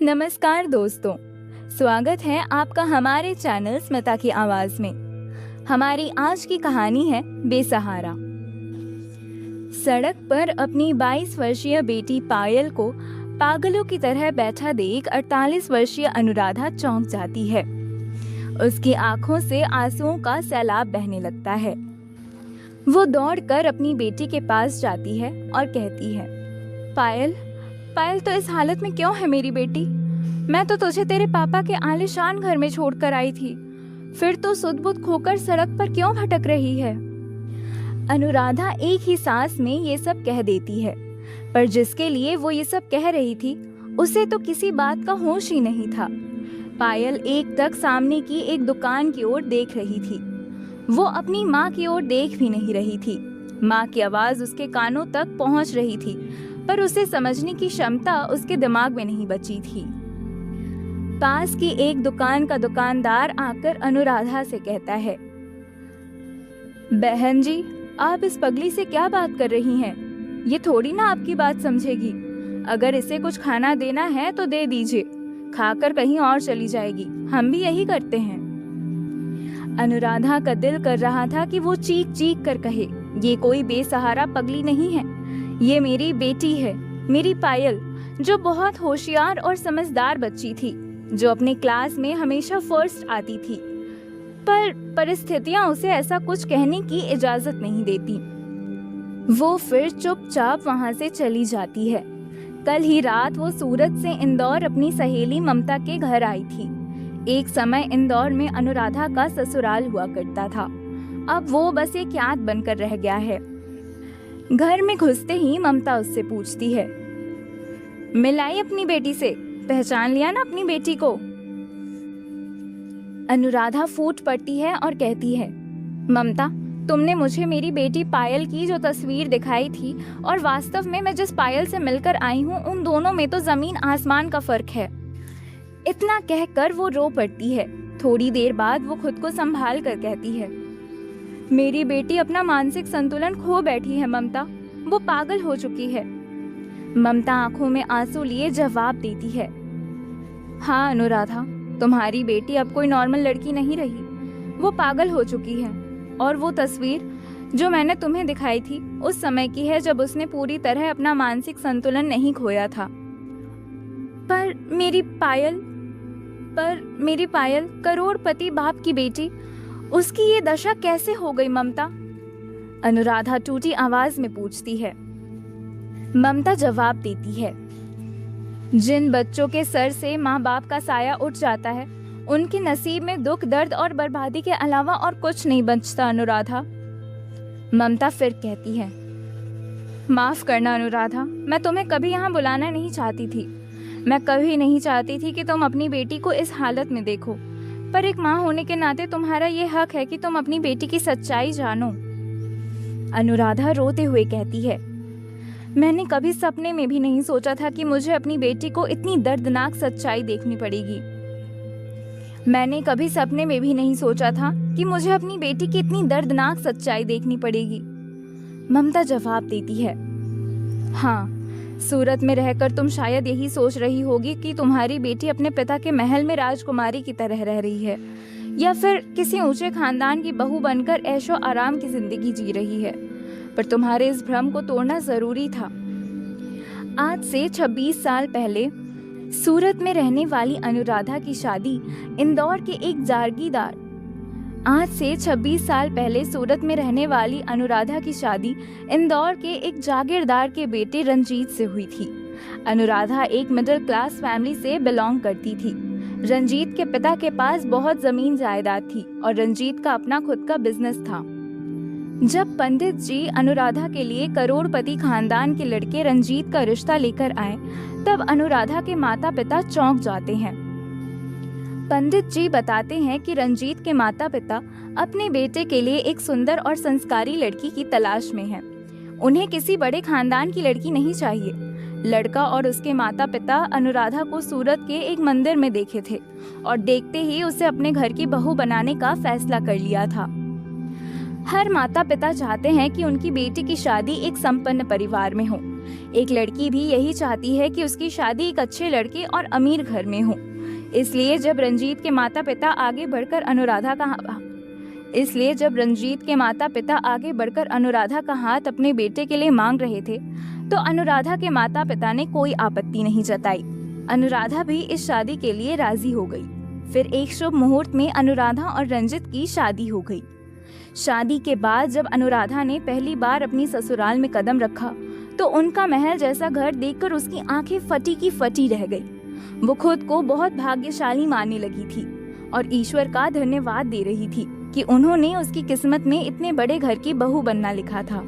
नमस्कार दोस्तों, स्वागत है आपका हमारे चैनल स्मिता की आवाज में। हमारी आज की कहानी है बेसहारा। सड़क पर अपनी 22 वर्षीय बेटी पायल को पागलों की तरह बैठा देख 48 वर्षीय अनुराधा चौंक जाती है। उसकी आंखों से आंसुओं का सैलाब बहने लगता है। वो दौड़कर अपनी बेटी के पास जाती है और कहती है, पायल, पायल तो इस हालत में क्यों है मेरी बेटी? मैं तो तुझे तेरे पापा के आलीशान घर में छोड़कर आई थी, फिर तो सुध-बुध खोकर सड़क पर क्यों भटक रही है? अनुराधा एक ही सांस में ये सब कह देती है, पर जिसके लिए वो ये सब कह रही थी उसे तो किसी बात का होश ही नहीं था। पायल एकटक सामने की एक दुकान की ओर देख रही थी। वो अपनी माँ की ओर देख भी नहीं रही थी। माँ की आवाज उसके कानों तक पहुंच रही थी, पर उसे समझने की क्षमता उसके दिमाग में नहीं बची थी। पास की एक दुकान का दुकानदार आकर अनुराधा से कहता है, बहन जी, आप इस पगली से क्या बात कर रही हैं? ये थोड़ी ना आपकी बात समझेगी। अगर इसे कुछ खाना देना है तो दे दीजिए, खाकर कहीं और चली जाएगी। हम भी यही करते हैं। अनुराधा का दिल कर रहा था कि वो चीख चीख कर कहे, ये कोई बेसहारा पगली नहीं है, ये मेरी बेटी है, मेरी पायल, जो बहुत होशियार और समझदार बच्ची थी, जो अपने क्लास में हमेशा फर्स्ट आती थी। पर परिस्थितियां उसे ऐसा कुछ कहने की इजाजत नहीं देती। वो फिर चुपचाप वहां से चली जाती है। कल ही रात वो सूरत से इंदौर अपनी सहेली ममता के घर आई थी। एक समय इंदौर में अनुराधा का ससुराल हुआ करता था। अब वो बस एक याद बनकर रह गया है। घर में घुसते ही ममता उससे पूछती है, मिल आई अपनी बेटी से? पहचान लिया ना अपनी बेटी को? अनुराधा फूट पड़ती है और कहती है, ममता, तुमने मुझे मेरी बेटी पायल की जो तस्वीर दिखाई थी और वास्तव में मैं जिस पायल से मिलकर आई हूँ, उन दोनों में तो जमीन आसमान का फर्क है। इतना कहकर वो रो पड़ती है। थोड़ी देर बाद वो खुद को संभाल कर कहती है, मेरी बेटी अपना मानसिक संतुलन खो बैठी है ममता, वो पागल हो चुकी है। ममता आंखों में आंसू लिए जवाब देती है, हाँ अनुराधा, तुम्हारी बेटी अब कोई नॉर्मल लड़की नहीं रही, वो पागल हो चुकी है। और वो तस्वीर जो मैंने तुम्हें दिखाई थी उस समय की है जब उसने पूरी तरह अपना मानसिक संतुलन नहीं खोया था। पर मेरी पायल करोड़पति बाप की बेटी, उसकी ये दशा कैसे हो गई ममता? अनुराधा टूटी आवाज में पूछती है। ममता जवाब देती है, जिन बच्चों के सर से माँ बाप का साया उठ जाता है, उनके नसीब में दुख, दर्द और बर्बादी के अलावा और कुछ नहीं बचता अनुराधा। ममता फिर कहती है, माफ करना अनुराधा, मैं तुम्हें कभी यहाँ बुलाना नहीं चाहती थी। मैं कभी नहीं चाहती थी कि तुम अपनी बेटी को इस हालत में देखो, पर एक माँ होने के नाते तुम्हारा ये हक है कि तुम अपनी बेटी की सच्चाई जानो। अनुराधा रोते हुए कहती है, मैंने कभी सपने में भी नहीं सोचा था कि मुझे अपनी बेटी को इतनी दर्दनाक सच्चाई देखनी पड़ेगी। मैंने कभी सपने में भी नहीं सोचा था कि मुझे अपनी बेटी की इतनी दर्दनाक सच्चाई देखनी पड़ेगी। ममता जवाब देती है, हाँ, सूरत में रहकर तुम शायद यही सोच रही होगी कि तुम्हारी बेटी अपने पिता के महल में राजकुमारी की तरह रह रही है, या फिर किसी ऊंचे खानदान की बहू बनकर ऐशो आराम की जिंदगी जी रही है। पर तुम्हारे इस भ्रम को तोड़ना जरूरी था। आज से 26 साल पहले सूरत में रहने वाली अनुराधा की शादी इंदौर के एक जागीरदार आज से 26 साल पहले सूरत में रहने वाली अनुराधा की शादी इंदौर के एक जागीरदार के बेटे रंजीत से हुई थी। अनुराधा एक मिडिल क्लास फैमिली से बिलोंग करती थी। रंजीत के पिता के पास बहुत जमीन जायदाद थी और रंजीत का अपना खुद का बिजनेस था। जब पंडित जी अनुराधा के लिए करोड़पति खानदान के लड़के रंजीत का रिश्ता लेकर आए, तब अनुराधा के माता पिता चौंक जाते हैं। पंडित जी बताते हैं कि रंजीत के माता पिता अपने बेटे के लिए एक सुंदर और संस्कारी लड़की की तलाश में हैं। उन्हें किसी बड़े खानदान की लड़की नहीं चाहिए। लड़का और उसके माता पिता अनुराधा को सूरत के एक मंदिर में देखे थे और देखते ही उसे अपने घर की बहू बनाने का फैसला कर लिया था। हर माता पिता चाहते हैं कि उनकी बेटी की शादी एक संपन्न परिवार में हो, एक लड़की भी यही चाहती है कि उसकी शादी एक अच्छे लड़के और अमीर घर में हो। इसलिए जब रंजीत के माता पिता आगे बढ़कर अनुराधा का हाथ अपने बेटे के लिए मांग रहे थे, तो अनुराधा के माता पिता ने कोई आपत्ति नहीं जताई। अनुराधा भी इस शादी के लिए राजी हो गई। फिर एक शुभ मुहूर्त में अनुराधा और रंजित की शादी हो गई। शादी के बाद जब अनुराधा ने पहली बार अपनी ससुराल में कदम रखा, तो उनका महल जैसा घर देखकर उसकी आंखें फटी की फटी रह गई। वो खुद को बहुत भाग्यशाली मानने लगी थी और ईश्वर का धन्यवाद दे रही थी कि उन्होंने उसकी किस्मत में इतने बड़े घर की बहू बनना लिखा था।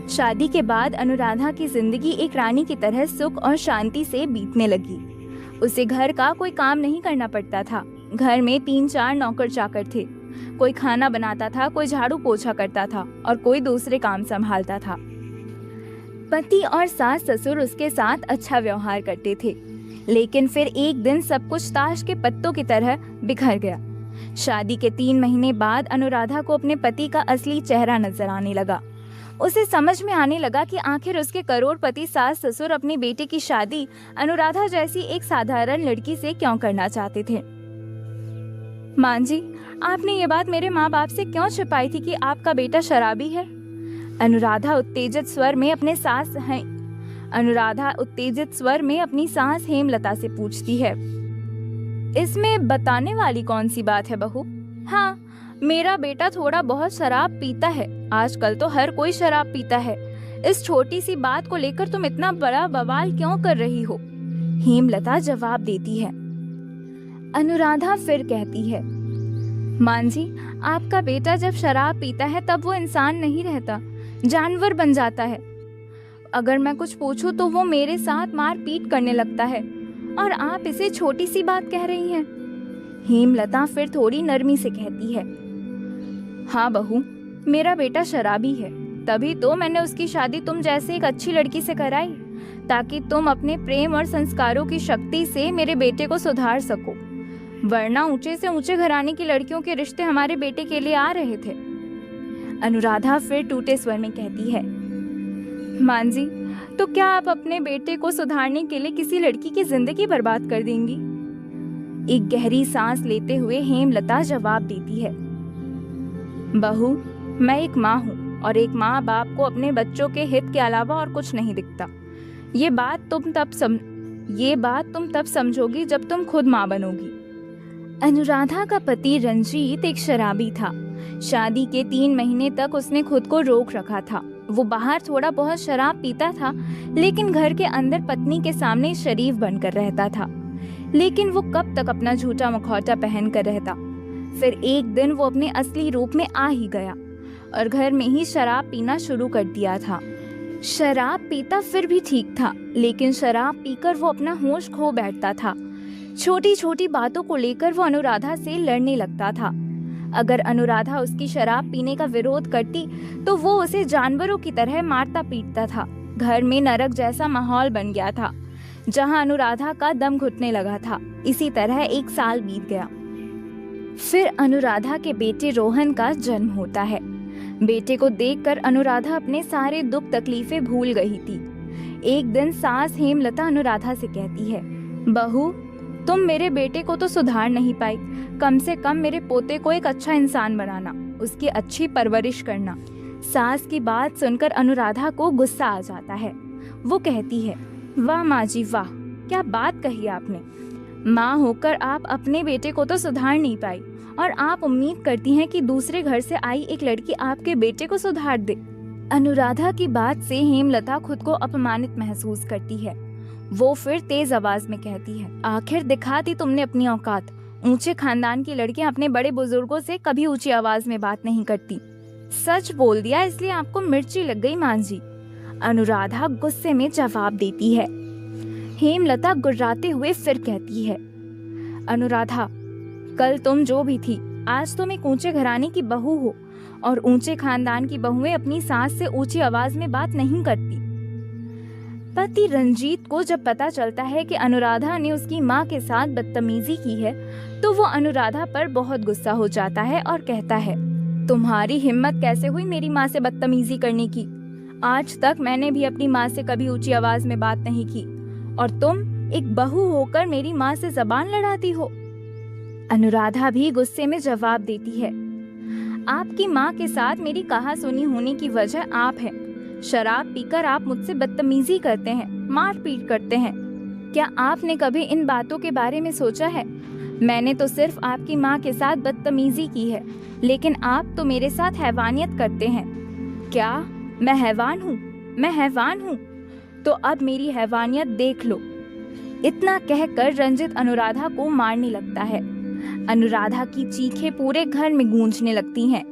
शादी के बाद अनुराधा की जिंदगी एक रानी की तरह सुख और शांति से बीतने लगी। उसे घर का कोई काम नहीं करना पड़ता था। घर में 3-4 नौकर चाकर थे। कोई खाना बनाता था, कोई झाड़ू पोछा करता था और कोई दूसरे काम संभालता था। पति और सास ससुर उसके साथ अच्छा व्यवहार करते थे, लेकिन फिर एक दिन सब कुछ ताश के पत्तों की तरह बिखर गया। शादी के 3 महीने बाद अनुराधा को अपने पति का असली चेहरा नजर आने लगा। उसे समझ में आने लगा कि आखिर उसके करोड़पति सास ससुर अपनी बेटे की शादी अनुराधा जैसी एक साधारण लड़की से क्यों करना चाहते थे। मां जी, आपने ये बात मेरे माँ बाप से क्यों छिपाई थी कि आपका बेटा शराबी है? अनुराधा उत्तेजित स्वर में अपनी सास हेमलता से पूछती है। इसमें बताने वाली कौन सी बात है बहू? हाँ, मेरा बेटा थोड़ा बहुत शराब पीता है। आजकल तो हर कोई शराब पीता है। इस छोटी सी बात को लेकर तुम इतना बड़ा बवाल क्यों कर रही हो? हेमलता जवाब देती है। अनुराधा फिर कहती है, मां जी, आपका बेटा जब शराब पीता है तब वो इंसान नहीं रहता, जानवर बन जाता है। अगर मैं कुछ पूछूं तो वो मेरे साथ मारपीट करने लगता है, और आप इसे छोटी सी बात कह रही हैं। हेमलता फिर थोड़ी नरमी से कहती है, हाँ बहू, मेरा बेटा शराबी है, तभी तो मैंने उसकी शादी तुम जैसे एक अच्छी लड़की से कराई, ताकि तुम अपने प्रेम और संस्कारों की शक्ति से मेरे बेटे को सुधार सको। वरना ऊंचे से ऊंचे घराने की लड़कियों के रिश्ते हमारे बेटे के लिए आ रहे थे। अनुराधा फिर टूटे स्वर में कहती है, मां जी, तो क्या आप अपने बेटे को सुधारने के लिए किसी लड़की की जिंदगी बर्बाद कर देंगी? एक गहरी सांस लेते हुए हेमलता जवाब देती है, बहू, मैं एक माँ हूँ और एक माँ बाप को अपने बच्चों के हित के अलावा और कुछ नहीं दिखता। ये बात तुम तब समझोगी जब तुम खुद माँ बनोगी। अनुराधा का पति रंजीत एक शराबी था। शादी के 3 महीने तक उसने खुद को रोक रखा था। वो बाहर थोड़ा बहुत शराब पीता था, लेकिन घर के अंदर पत्नी के सामने शरीफ बनकर रहता था। लेकिन वो कब तक अपना झूठा मुखौटा पहन कर रहता? फिर एक दिन वो अपने असली रूप में आ ही गया और घर में ही शराब पीना शुरू कर दिया था। शराब पीता फिर भी ठीक था, लेकिन शराब पीकर वो अपना होश खो बैठता था। छोटी छोटी बातों को लेकर वो अनुराधा से लड़ने लगता था। अगर अनुराधा उसकी शराब पीने का विरोध करती तो वो उसे जानवरों की तरह मारता पीटता था। घर में नरक जैसा माहौल बन गया था, जहां अनुराधा का दम घुटने लगा था। इसी तरह 1 साल बीत गया। फिर अनुराधा के बेटे रोहन का जन्म होता है। बेटे को देखकर अनुराधा अपने सारे दुख तकलीफें भूल गई थी। एक दिन सास हेमलता अनुराधा से कहती है, बहू, तुम मेरे बेटे को तो सुधार नहीं पाई, कम से कम मेरे पोते को एक अच्छा इंसान बनाना, उसकी अच्छी परवरिश करना। सास की बात सुनकर अनुराधा को गुस्सा आ जाता है। वो कहती है, वाह माँ जी वाह, क्या बात कही आपने। माँ होकर आप अपने बेटे को तो सुधार नहीं पाई और आप उम्मीद करती हैं कि दूसरे घर से आई एक लड़की आपके बेटे को सुधार दे। अनुराधा की बात से हेमलता खुद को अपमानित महसूस करती है। वो फिर तेज आवाज में कहती है, आखिर दिखा दी तुमने अपनी औकात। ऊंचे खानदान की लड़कियां अपने बड़े बुजुर्गों से कभी ऊंची आवाज में बात नहीं करती। सच बोल दिया इसलिए आपको मिर्ची लग गई मां जी। अनुराधा गुस्से में जवाब देती है। हेमलता गुर्राते हुए फिर कहती है, अनुराधा, कल तुम जो भी थी, आज तुम एक ऊंचे घराने की बहू हो और ऊंचे खानदान की बहुएं अपनी सास से ऊंची आवाज में बात नहीं करती। पति रंजीत को जब पता चलता है कि अनुराधा ने उसकी माँ के साथ बदतमीजी की है, तो वो अनुराधा पर बहुत गुस्सा हो जाता है और कहता है, तुम्हारी हिम्मत कैसे हुई मेरी माँ से बदतमीजी करने की? आज तक मैंने भी अपनी माँ से कभी ऊंची आवाज में बात नहीं की, और तुम एक बहू होकर मेरी माँ से जबान लड़ाती हो। अनुराधा भी गुस्से में जवाब देती है, आपकी माँ के साथ मेरी कहासुनी होने की वजह आप हैं। शराब पीकर आप मुझसे बदतमीजी करते हैं, मारपीट करते हैं। क्या आपने कभी इन बातों के बारे में सोचा है? मैंने तो सिर्फ आपकी माँ के साथ बदतमीजी की है, लेकिन आप तो मेरे साथ हैवानियत करते हैं। क्या मैं हैवान हूँ? मैं हैवान हूँ? तो अब मेरी हैवानियत देख लो। इतना कहकर रंजित अनुराधा को मारने लगता है। अनुराधा की चीखें पूरे घर में गूंजने लगती हैं।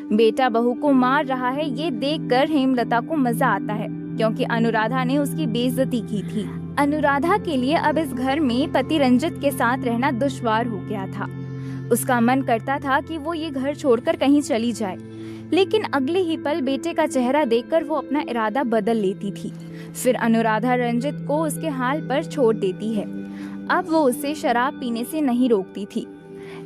बेटा बहू को मार रहा है, ये देखकर हेमलता को मजा आता है, क्योंकि अनुराधा ने उसकी बेइज्जती की थी। अनुराधा के लिए अब इस घर में पति रंजित के साथ रहना दुश्वार हो गया था। उसका मन करता था कि वो ये घर छोड़कर कहीं चली जाए, लेकिन अगले ही पल बेटे का चेहरा देखकर वो अपना इरादा बदल लेती थी। फिर अनुराधा रंजित को उसके हाल पर छोड़ देती है। अब वो उसे शराब पीने से नहीं रोकती थी,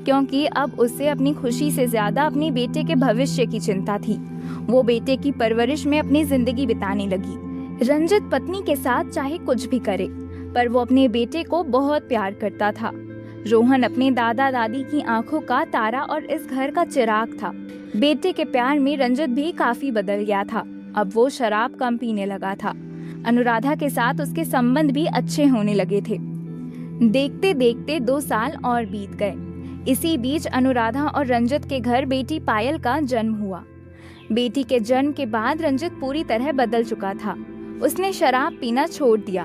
क्योंकि अब उसे अपनी खुशी से ज्यादा अपने बेटे के भविष्य की चिंता थी। वो बेटे की परवरिश में अपनी जिंदगी बिताने लगी। रंजित पत्नी के साथ चाहे कुछ भी करे, पर वो अपने बेटे को बहुत प्यार करता था। रोहन अपने दादा दादी की आंखों का तारा और इस घर का चिराग था। बेटे के प्यार में रंजित भी काफी बदल गया था। अब वो शराब कम पीने लगा था। अनुराधा के साथ उसके संबंध भी अच्छे होने लगे थे। देखते देखते 2 साल और बीत गए। इसी बीच अनुराधा और रंजित के घर बेटी पायल का जन्म हुआ। बेटी के जन्म के बाद रंजित पूरी तरह बदल चुका था। उसने शराब पीना छोड़ दिया।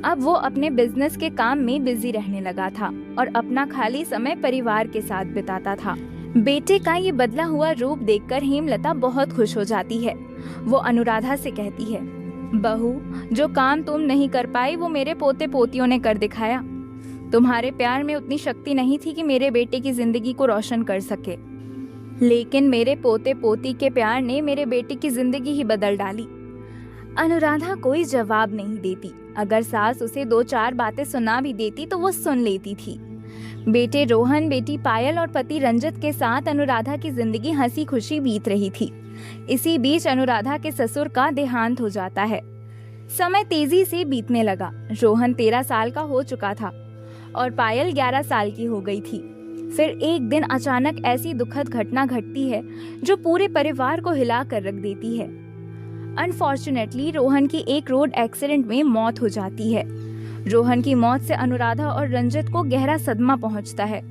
अब वो अपने बिजनेस के काम में बिजी रहने लगा था और अपना खाली समय परिवार के साथ बिताता था। बेटे का ये बदला हुआ रूप देखकर हेमलता बहुत खुश हो जाती है। वो अनुराधा से कहती है, बहू, जो काम तुम नहीं कर पाई वो मेरे पोते पोतियों ने कर दिखाया। तुम्हारे प्यार में उतनी शक्ति नहीं थी कि मेरे बेटे की जिंदगी को रोशन कर सके, लेकिन मेरे पोते पोती के प्यार ने मेरे बेटे की जिंदगी ही बदल डाली। अनुराधा कोई जवाब नहीं देती। अगर सास उसे 2-4 बातें सुना भी देती तो वो सुन लेती थी। बेटे रोहन, बेटी पायल और पति रंजित के साथ अनुराधा की जिंदगी हंसी खुशी बीत रही थी। इसी बीच अनुराधा के ससुर का देहांत हो जाता है। समय तेजी से बीतने लगा। रोहन 13 साल का हो चुका था और पायल 11 साल की हो गई थी। फिर एक दिन अचानक ऐसी दुखद घटना घटती है जो पूरे परिवार को हिला कर रख देती है। अनफॉर्चुनेटली रोहन की एक रोड एक्सीडेंट में मौत हो जाती है। रोहन की मौत से अनुराधा और रंजित को गहरा सदमा पहुंचता है।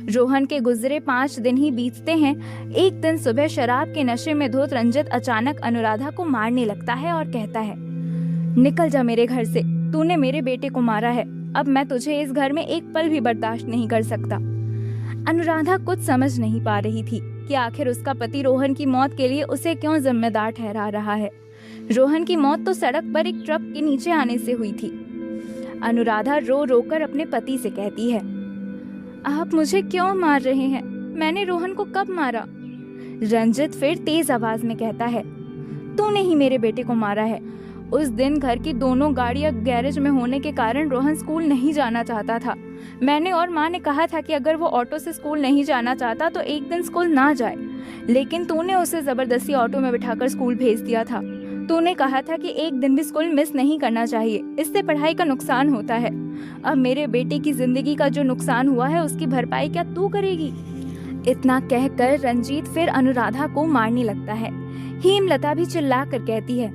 रोहन के गुजरे 5 दिन ही बीतते हैं। एक दिन सुबह शराब के नशे में धुत रंजित अचानक अनुराधा को मारने लगता है और कहता है, निकल जा मेरे घर से, तूने मेरे बेटे को मारा है। अब मैं तुझे इस घर में एक पल भी बर्दाश्त नहीं कर सकता। अनुराधा कुछ समझ नहीं पा रही थी कि आखिर उसका पति रोहन की मौत के लिए उसे क्यों जिम्मेदार ठहरा रहा है। रोहन की मौत तो सड़क पर एक ट्रक के नीचे आने से हुई थी। अनुराधा रो रो कर अपने पति से कहती है, आप मुझे क्यों मार रहे हैं? मैंने रोहन को कब मारा? रंजित फिर तेज आवाज में कहता है, तूने ही मेरे बेटे को मारा है। उस दिन घर की दोनों गाड़ियां गैरेज में होने के कारण रोहन स्कूल नहीं जाना चाहता था। मैंने और माँ ने कहा था कि अगर वो ऑटो से स्कूल नहीं जाना चाहता तो एक दिन स्कूल ना जाए, लेकिन तूने उसे जबरदस्ती ऑटो में बिठाकर स्कूल भेज दिया था। तूने कहा था कि एक दिन भी स्कूल मिस नहीं करना चाहिए, इससे पढ़ाई का नुकसान होता है। अब मेरे बेटे की जिंदगी का जो नुकसान हुआ है उसकी भरपाई क्या तू करेगी? इतना कहकर रंजीत फिर अनुराधा को मारने लगता है। हेमलता भी चिल्ला कर कहती है,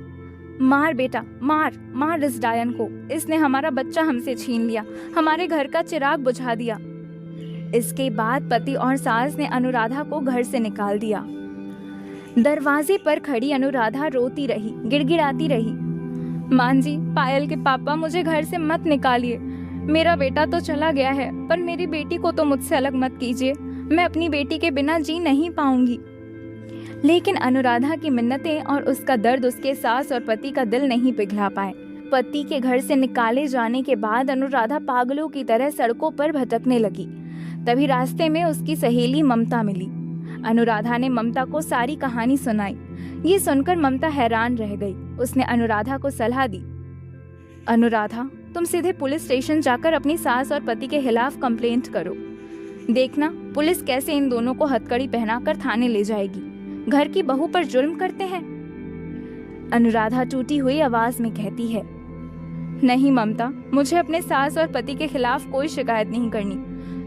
मार बेटा, मार मार इस डायन को। इसने हमारा बच्चा हमसे छीन लिया, हमारे घर का चिराग बुझा दिया। इसके बाद पति और सास ने अनुराधा को घर से निकाल दिया। दरवाजे पर खड़ी अनुराधा रोती रही, गिड़गिड़ाती रही, मान जी, पायल के पापा, मुझे घर से मत निकालिए। मेरा बेटा तो चला गया है, पर मेरी बेटी को तो मुझसे अलग मत कीजिए। मैं अपनी बेटी के बिना जी नहीं पाऊंगी। लेकिन अनुराधा की मिन्नतें और उसका दर्द उसके सास और पति का दिल नहीं पिघला पाए। पति के घर से निकाले जाने के बाद अनुराधा पागलों की तरह सड़कों पर भटकने लगी। तभी रास्ते में उसकी सहेली ममता मिली। अनुराधा ने ममता को सारी कहानी सुनाई। ये सुनकर ममता हैरान रह गई। उसने अनुराधा को सलाह दी, अनुराधा, तुम सीधे पुलिस स्टेशन जाकर अपनी सास और पति के खिलाफ कंप्लेंट करो। देखना पुलिस कैसे इन दोनों को हथकड़ी पहनाकर थाने ले जाएगी। घर की बहू पर जुल्म करते हैं। अनुराधा टूटी हुई आवाज में कहती है, नहीं ममता, मुझे अपने सास और पति के खिलाफ कोई शिकायत नहीं करनी।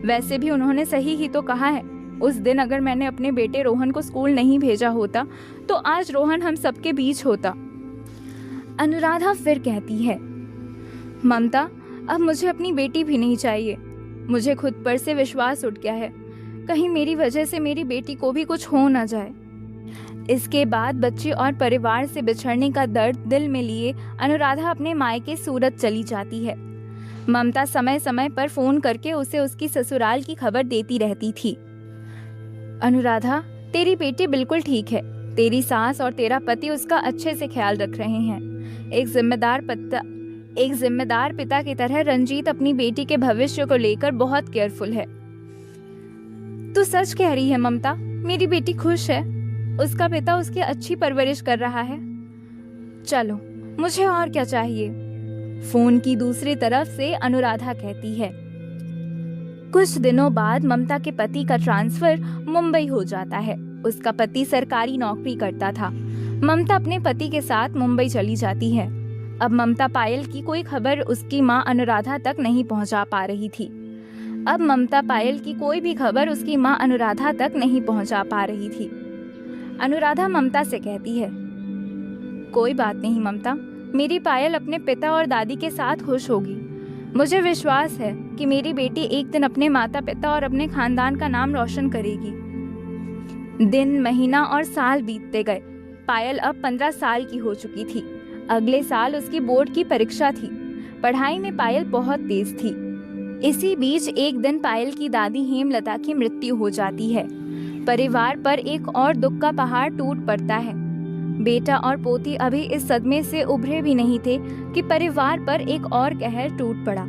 वैसे भी उन्होंने सही ही तो कहा है। उस दिन अगर मैंने अपने बेटे रोहन को स्कूल नहीं भेजा होता तो आज रोहन हम सबके बीच होता। अनुराधा फिर कहती है, ममता, अब मुझे अपनी बेटी भी नहीं चाहिए। मुझे खुद पर से विश्वास उठ गया है, कहीं मेरी वजह से मेरी बेटी को भी कुछ हो ना जाए। इसके बाद बच्चे और परिवार से बिछड़ने का दर्द दिल में लिए अनुराधा अपने मायके सूरत चली जाती है। ममता समय समय पर फोन करके उसे उसकी ससुराल की खबर देती रहती थी। अनुराधा, तेरी बेटी बिल्कुल ठीक है। तेरी सास और तेरा पति उसका अच्छे से ख्याल रख रहे हैं। एक जिम्मेदार पिता की तरह रंजीत अपनी बेटी के भविष्य को लेकर बहुत केयरफुल है। तू सच कह रही है ममता, मेरी बेटी खुश है। उसका पिता उसकी अच्छी परवरिश कर रहा है। चलो, मुझे और क्या चाहिए। फोन की दूसरी तरफ से अनुराधा कहती है। कुछ दिनों बाद ममता के पति का ट्रांसफर मुंबई हो जाता है। उसका पति सरकारी नौकरी करता था। ममता अपने पति के साथ मुंबई चली जाती है। अब ममता पायल की कोई खबर उसकी मां अनुराधा तक नहीं पहुंचा पा रही थी। अनुराधा ममता से कहती है, कोई बात नहीं ममता, मेरी पायल अपने पिता और दादी के साथ खुश होगी। मुझे विश्वास है कि मेरी बेटी एक दिन अपने माता पिता और अपने खानदान का नाम रोशन करेगी। दिन, महीना और साल बीतते गए। पायल अब 15 साल की हो चुकी थी। अगले साल उसकी बोर्ड की परीक्षा थी। पढ़ाई में पायल बहुत तेज थी। इसी बीच एक दिन पायल की दादी हेमलता की मृत्यु हो जाती है। परिवार पर एक और दुख का पहाड़ टूट पड़ता है। बेटा और पोती अभी इस सदमे से उभरे भी नहीं थे कि परिवार पर एक और कहर टूट पड़ा।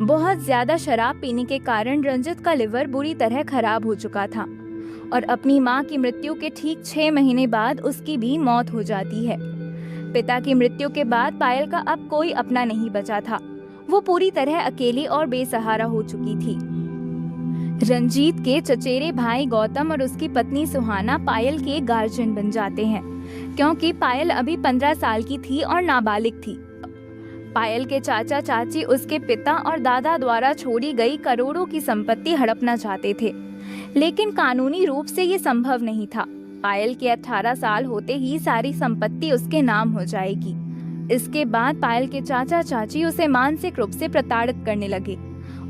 बहुत ज्यादा शराब पीने के कारण रंजित का लिवर बुरी तरह खराब हो चुका था और अपनी मां की मृत्यु के ठीक 6 महीने बाद उसकी भी मौत हो जाती है। पिता की मृत्यु के बाद पायल का अब कोई अपना नहीं बचा था। वो पूरी तरह अकेली और बेसहारा हो चुकी थी। रंजीत के चचेरे भाई गौतम और उसकी पत्नी सुहाना पायल के गार्जियन बन जाते हैं, क्योंकि पायल अभी 15 साल की थी और नाबालिग थी। पायल के चाचा चाची उसके पिता और दादा द्वारा छोड़ी गई करोड़ों की संपत्ति हड़पना चाहते थे, लेकिन कानूनी रूप से ये संभव नहीं था। पायल के 18 साल होते ही सारी संपत्ति उसके नाम हो जाएगी। इसके बाद पायल के चाचा चाची उसे मानसिक रूप से प्रताड़ित करने लगे।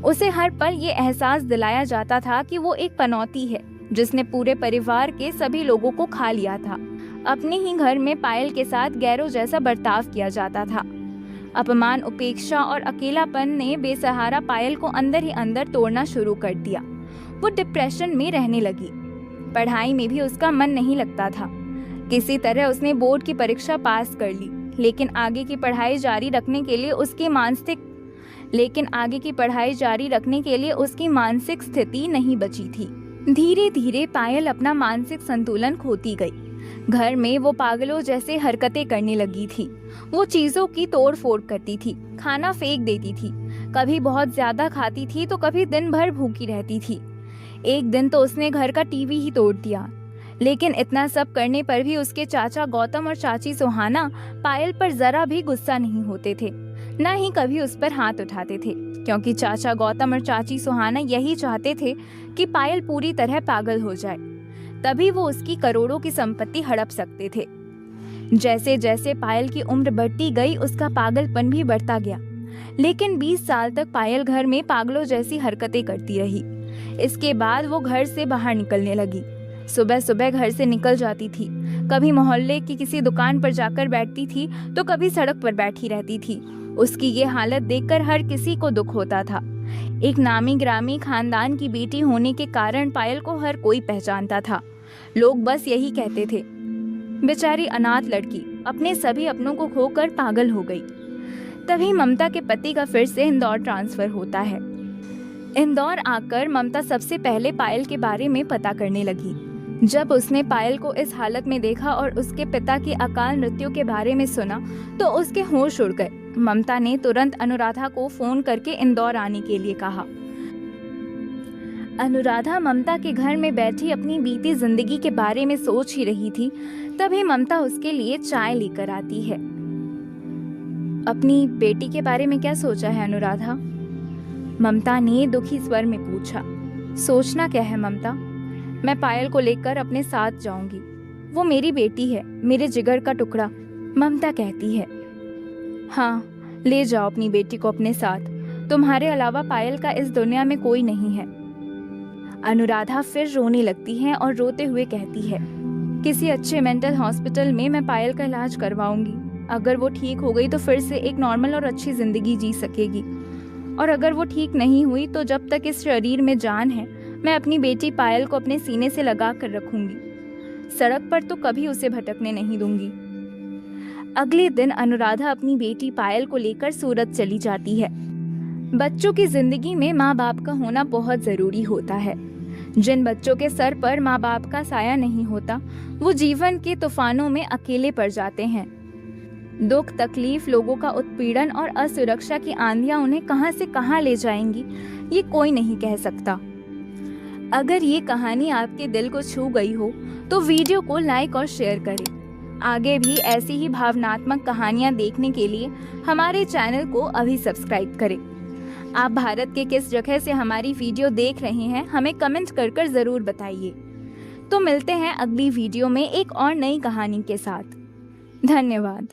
उसे हर पल ये एहसास दिलाया जाता था कि वो एक पनौती है जिसने पूरे परिवार के सभी लोगों को खा लिया था। अपने ही घर में पायल के साथ गैरों जैसा बर्ताव किया जाता था। अपमान, उपेक्षा और अकेलापन ने बेसहारा पायल को अंदर ही अंदर तोड़ना शुरू कर दिया। वो डिप्रेशन में रहने लगी। पढ़ाई में भी उसका मन नहीं लगता था। किसी तरह उसने बोर्ड की परीक्षा पास कर ली, लेकिन आगे की पढ़ाई जारी रखने के लिए उसकी मानसिक स्थिति नहीं बची थी। धीरे धीरे पायल अपना मानसिक संतुलन खोती गई। घर में वो पागलों जैसे हरकतें करने लगी थी। वो चीजों की तोड़ फोड़ करती थी, खाना फेंक देती थी, कभी बहुत ज्यादा खाती थी तो कभी दिन भर भूखी रहती थी। एक दिन तो उसने घर का टीवी ही तोड़ दिया। लेकिन इतना सब करने पर भी उसके चाचा गौतम और चाची सुहाना पायल पर जरा भी गुस्सा नहीं होते थे, न ही कभी उस पर हाथ उठाते थे, क्योंकि चाचा गौतम और चाची सुहाना यही चाहते थे कि पायल पूरी तरह पागल हो जाए, तभी वो उसकी करोड़ों की संपत्ति हड़प सकते थे। जैसे जैसे पायल की उम्र बढ़ती गई उसका पागलपन भी बढ़ता गया। लेकिन 20 साल तक पायल घर में पागलों जैसी हरकतें करती रही। इसके बाद वो घर से बाहर निकलने लगी। सुबह सुबह घर से निकल जाती थी, कभी मोहल्ले की किसी दुकान पर जाकर बैठती थी तो कभी सड़क पर बैठी रहती थी। उसकी ये हालत देखकर हर किसी को दुख होता था। एक नामी ग्रामी खानदान की बेटी होने के कारण पायल को हर कोई पहचानता था। लोग बस यही कहते थे, बेचारी अनाथ लड़की अपने सभी अपनों को खोकर पागल हो गई। तभी ममता के पति का फिर से इंदौर ट्रांसफर होता है। इंदौर आकर ममता सबसे पहले पायल के बारे में पता करने लगी। जब उसने पायल को इस हालत में देखा और उसके पिता की अकाल मृत्यु के बारे में सुना तो उसके होश उड़ गए। ममता ने तुरंत अनुराधा को फोन करके इंदौर आने के लिए कहा। अनुराधा ममता के घर में बैठी अपनी बीती जिंदगी के बारे में सोच ही रही थी, तभी ममता उसके लिए चाय लेकर आती है। अपनी बेटी के बारे में क्या सोचा है अनुराधा? ममता ने दुखी स्वर में पूछा। सोचना क्या है ममता, मैं पायल को लेकर अपने साथ जाऊंगी। वो मेरी बेटी है, मेरे जिगर का टुकड़ा, ममता कहती है। हाँ, ले जाओ अपनी बेटी को अपने साथ, तुम्हारे अलावा पायल का इस दुनिया में कोई नहीं है। अनुराधा फिर रोने लगती है और रोते हुए कहती है, किसी अच्छे मेंटल हॉस्पिटल में मैं पायल का इलाज करवाऊंगी। अगर वो ठीक हो गई तो फिर से एक नॉर्मल और अच्छी जिंदगी जी सकेगी, और अगर वो ठीक नहीं हुई तो जब तक इस शरीर में जान है मैं अपनी बेटी पायल को अपने सीने से लगा कर रखूंगी। सड़क पर तो कभी उसे भटकने नहीं दूंगी। अगले दिन अनुराधा अपनी बेटी पायल को लेकर सूरत चली जाती है। बच्चों की जिंदगी में माँ बाप का होना बहुत जरूरी होता है। जिन बच्चों के सर पर माँ बाप का साया नहीं होता, वो जीवन के तूफानों में अकेले पड़ जाते हैं। दुख, तकलीफ, लोगों का उत्पीड़न और असुरक्षा की आंधियां उन्हें कहां से कहां ले जाएंगी, ये कोई नहीं कह सकता। अगर ये कहानी आपके दिल को छू गई हो तो वीडियो को लाइक और शेयर करें। आगे भी ऐसी ही भावनात्मक कहानियां देखने के लिए हमारे चैनल को अभी सब्सक्राइब करें। आप भारत के किस जगह से हमारी वीडियो देख रहे हैं, हमें कमेंट कर ज़रूर बताइए। तो मिलते हैं अगली वीडियो में एक और नई कहानी के साथ। धन्यवाद।